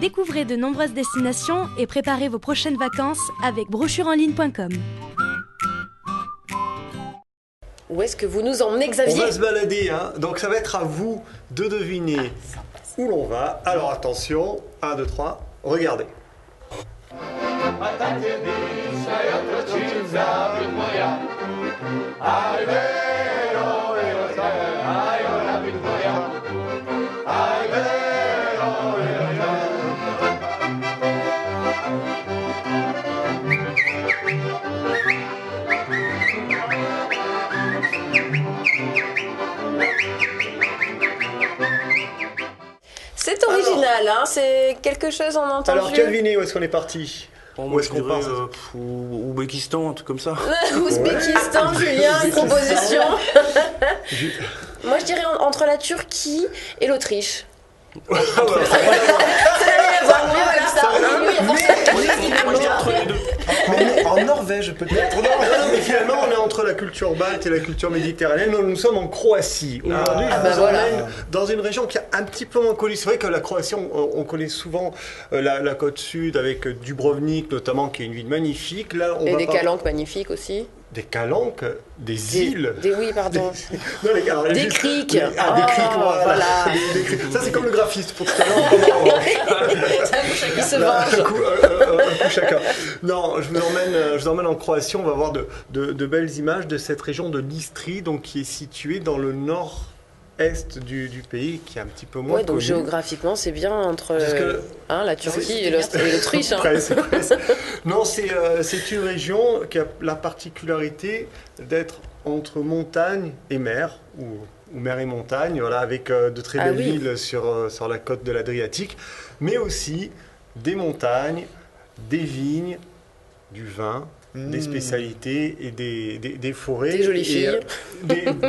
Découvrez de nombreuses destinations et préparez vos prochaines vacances avec brochureenligne.com. Où est-ce que vous nous emmenez, Xavier? On va se balader, hein. Donc ça va être à vous de deviner où l'on va. Alors attention, 1, 2, 3, regardez. C'est original, hein, c'est quelque chose on entend. Alors devinez où est-ce qu'on est parti? Bon, Où est-ce qu'on part? Ouzbékistan, un truc comme ça. Ouzbékistan, Julien, une proposition. Moi je dirais entre la Turquie et l'Autriche. Moi, je dis entre les deux. En Norvège peut-être. Non, mais finalement on est entre la culture balte et la culture méditerranéenne. Nous sommes en Croatie. Aujourd'hui je vous emmène dans une région qui est un petit peu moins connue. C'est vrai que la Croatie, on connaît souvent la côte sud avec Dubrovnik notamment, qui est une ville magnifique. Là, et des calanques magnifiques aussi. Des calanques, des îles. Oui, pardon. Non, des criques. Des criques, voilà. Des criques. Ça, c'est comme le graphiste pour tout à l'heure. Il se venge. Un coup chacun. Non, je vous emmène en Croatie. On va voir de belles images de cette région de l'Istrie, donc qui est située dans le nord-est du pays, qui est un petit peu moins donc connu. géographiquement, c'est bien entre la Turquie et l'Autriche. Presque. Non, c'est une région qui a la particularité d'être entre montagne et mer, ou mer et montagne, voilà, avec de très belles villes sur la côte de l'Adriatique, mais aussi des montagnes, des vignes, du vin, des spécialités et des forêts. Des jolies filles.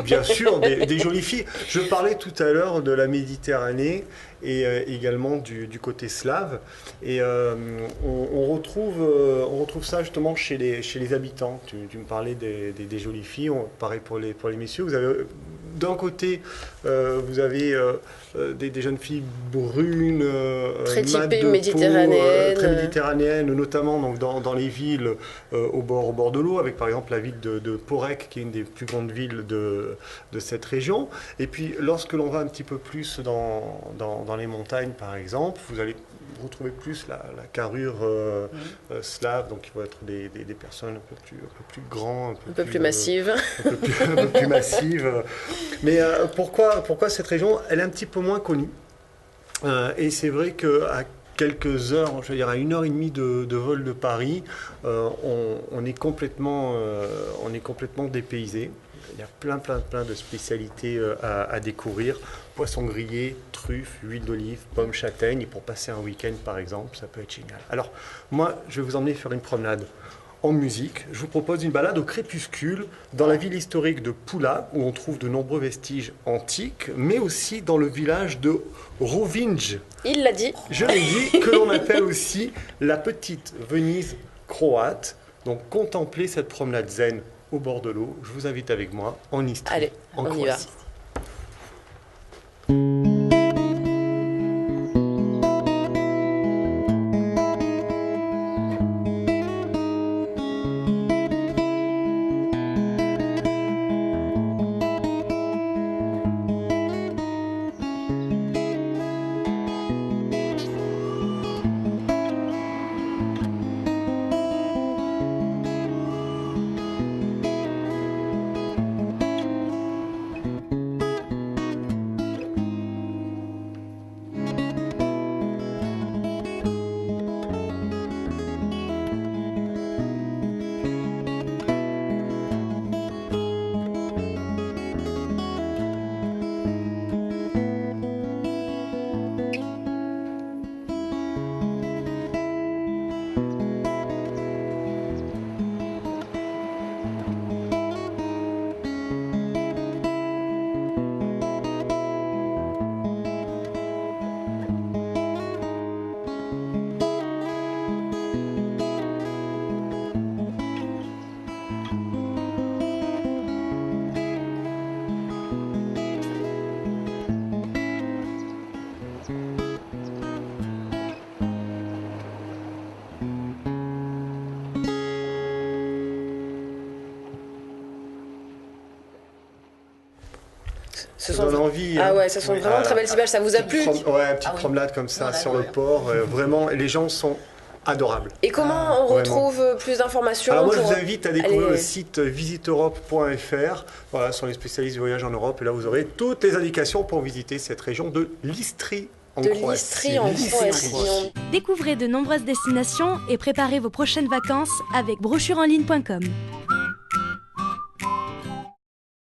Bien sûr, des jolies filles. Je parlais tout à l'heure de la Méditerranée et également du côté slave. Et on retrouve ça justement chez les habitants. Tu me parlais des jolies filles, pareil pour les messieurs. Vous avez d'un côté, vous avez des jeunes filles brunes, très mat typées de méditerranéennes, peau, très méditerranéennes, notamment donc dans les villes au bord de l'eau, avec par exemple la ville de Porek, qui est une des plus grandes villes de cette région. Et puis lorsque l'on va un petit peu plus dans les montagnes, par exemple, vous allez retrouver plus la carrure slave, donc il va être des personnes un peu plus grands, un peu plus massives. Un peu plus massives. Mais pourquoi cette région, elle est un petit peu moins connue, et c'est vrai qu'à quelques heures, je veux dire à 1h30 de vol de Paris, on est complètement dépaysé. Il y a plein de spécialités à découvrir. Poisson grillé, truffes, huile d'olive, pommes, châtaignes. Et pour passer un week-end, par exemple, ça peut être génial. Alors, moi, je vais vous emmener faire une promenade en musique. Je vous propose une balade au crépuscule dans la ville historique de Pula, où on trouve de nombreux vestiges antiques, mais aussi dans le village de Rovinj. Il l'a dit. Je l'ai dit, que l'on appelle aussi la petite Venise croate. Donc, contemplez cette promenade zen au bord de l'eau. Je vous invite avec moi en Istrie, allez, en on Croatie. Y va. Ce Ça sont... donne envie. Ah hein. ouais, ce sont vraiment très belles images. Ça vous a plu? Ouais, petite Ah oui. promenade comme ça Voilà, sur le ouais. port. Vraiment, les gens sont adorables. Et comment on Vraiment. retrouve plus d'informations Alors moi, je pour- vous invite à découvrir Allez. le site visiteeurope.fr. Voilà, sur les spécialistes du voyage en Europe. Et là, vous aurez toutes les indications pour visiter cette région de l'Istrie en de Croatie. l'Istrie en Croatie. Découvrez de nombreuses destinations et préparez vos prochaines vacances avec brochuresenligne.com.